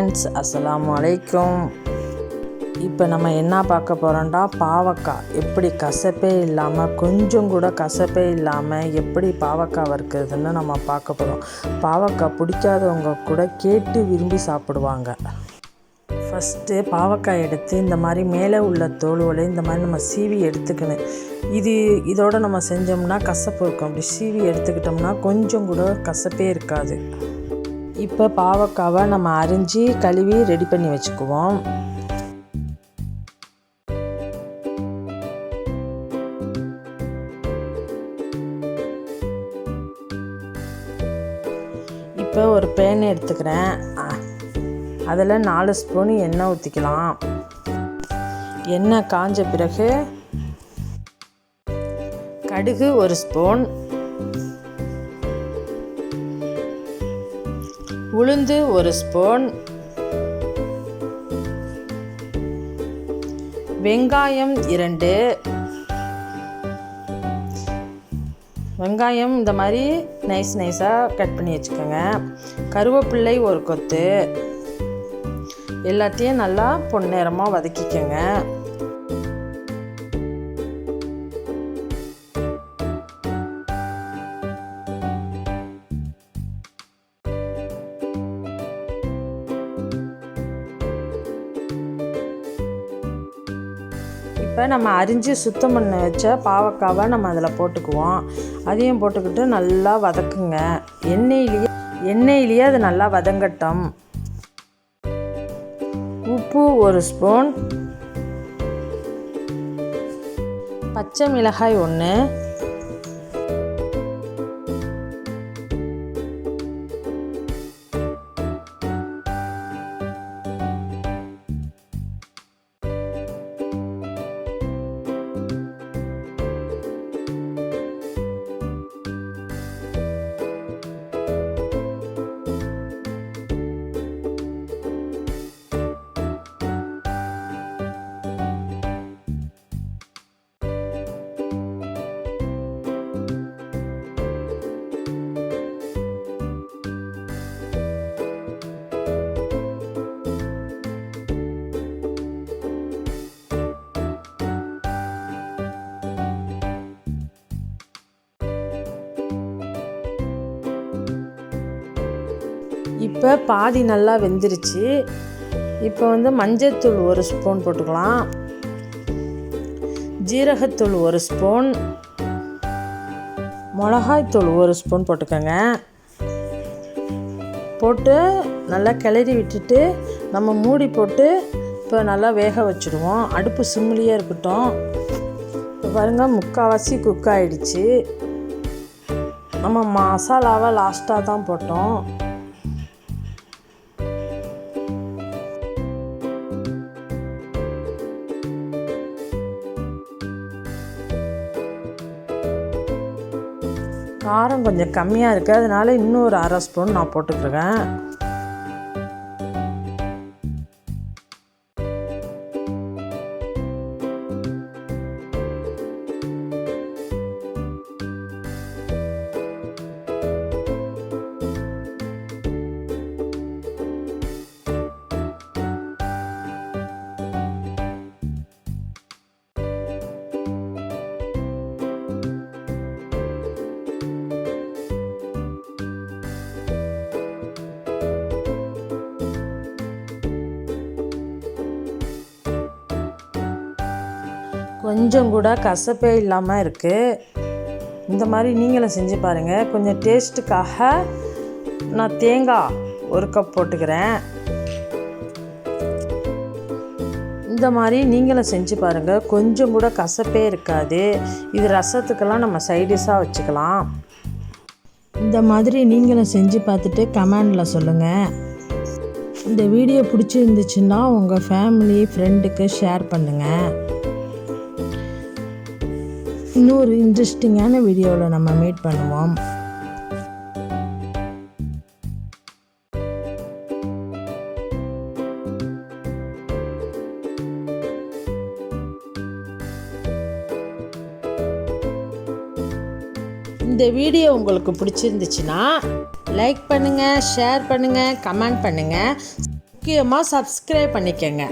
Friends, அஸ்ஸலாமு அலைக்கும். இப்போ நம்ம என்ன பார்க்க போகிறோம்டா, பாவக்காய் எப்படி கசப்பே இல்லாமல், கொஞ்சம் கூட கசப்பே இல்லாமல் எப்படி பாவக்காய் வறுக்கிறதுன்னு நம்ம பார்க்க போகிறோம். பாவக்காய் பிடிக்காதவங்க கூட கேட்டு விரும்பி சாப்பிடுவாங்க. ஃபஸ்ட்டு பாவக்காய் எடுத்து இந்த மாதிரி மேலே உள்ள தோல்களை இந்த மாதிரி நம்ம சீவி எடுத்துக்கணும். இதோடு நம்ம செஞ்சோம்னா கசப்பு இருக்கும். அப்படி சீவி எடுத்துக்கிட்டோம்னா கொஞ்சம் கூட கசப்பே இருக்காது. இப்போ பாவக்காவை நம்ம அரிஞ்சு கழுவி ரெடி பண்ணி வச்சுக்குவோம். இப்போ ஒரு பேன் எடுத்துக்கிறேன். அதில் 4 ஸ்பூன் எண்ணெய் ஊற்றிக்கலாம். எண்ணெய் காஞ்ச பிறகு கடுகு 1 ஸ்பூன், உளுந்து 1 ஸ்பூன், வெங்காயம் 2, வெங்காயம் இந்த மாதிரி நைஸாக கட் பண்ணி வச்சுக்கோங்க. கருவேப்பிள்ளை 1 கொத்து. எல்லாத்தையும் நல்லா பொன்னிறமாக வதக்கிக்கோங்க. இப்போ நம்ம அரிஞ்சு சுத்தம் பண்ண வச்ச பாவக்காவை நம்ம அதில் போட்டுக்குவோம். அதையும் போட்டுக்கிட்டு நல்லா வதக்குங்க. எண்ணெயிலேயே அது நல்லா வதங்கட்டும். உப்பு 1 ஸ்பூன், பச்சை மிளகாய் 1, இப்போ பாதி நல்லா வெந்துருச்சு. இப்போ மஞ்சள்தூள் 1 ஸ்பூன் போட்டுக்கலாம். ஜீரகத்தூள் 1 ஸ்பூன், மிளகாய்த்தூள் 1 ஸ்பூன் போட்டுக்கோங்க. போட்டு நல்லா கிளறி விட்டுட்டு நம்ம மூடி போட்டு இப்போ நல்லா வேக வச்சுடுவோம். அடுப்பு சிம்மிலேயே இருக்கட்டும். இப்போ பாருங்கள், முக்கால்வாசி குக் ஆகிடுச்சு. நம்ம மசாலாவை லாஸ்ட்டாக தான் போட்டோம். காரம் கொஞ்சம் கம்மியாக இருக்குது, அதனால் இன்னும் ஒரு 1/2 ஸ்பூன் நான் போட்டுக்கிறேன். கொஞ்சம் கூட கசப்பே இல்லாமல் இருக்குது. இந்த மாதிரி நீங்களும் செஞ்சு பாருங்கள். கொஞ்சம் டேஸ்ட்டுக்காக நான் தேங்காய் 1 கப் போட்டுக்கிறேன். இந்த மாதிரி நீங்களும் செஞ்சு பாருங்கள். கொஞ்சம் கூட கசப்பே இருக்காது. இது ரசத்துக்கெல்லாம் நம்ம சைடிஷாக வச்சுக்கலாம். இந்த மாதிரி நீங்களும் செஞ்சு பார்த்துட்டு கமெண்டில் சொல்லுங்கள். இந்த வீடியோ பிடிச்சிருந்துச்சுன்னா உங்கள் ஃபேமிலி ஃப்ரெண்டுக்கு ஷேர் பண்ணுங்கள். இன்னொரு இன்ட்ரெஸ்டிங்கான வீடியோவில் நம்ம மீட் பண்ணுவோம். இந்த வீடியோ உங்களுக்கு பிடிச்சிருந்துச்சுன்னா லைக் பண்ணுங்கள், ஷேர் பண்ணுங்கள், கமெண்ட் பண்ணுங்கள். முக்கியமாக சப்ஸ்கிரைப் பண்ணிக்கங்க.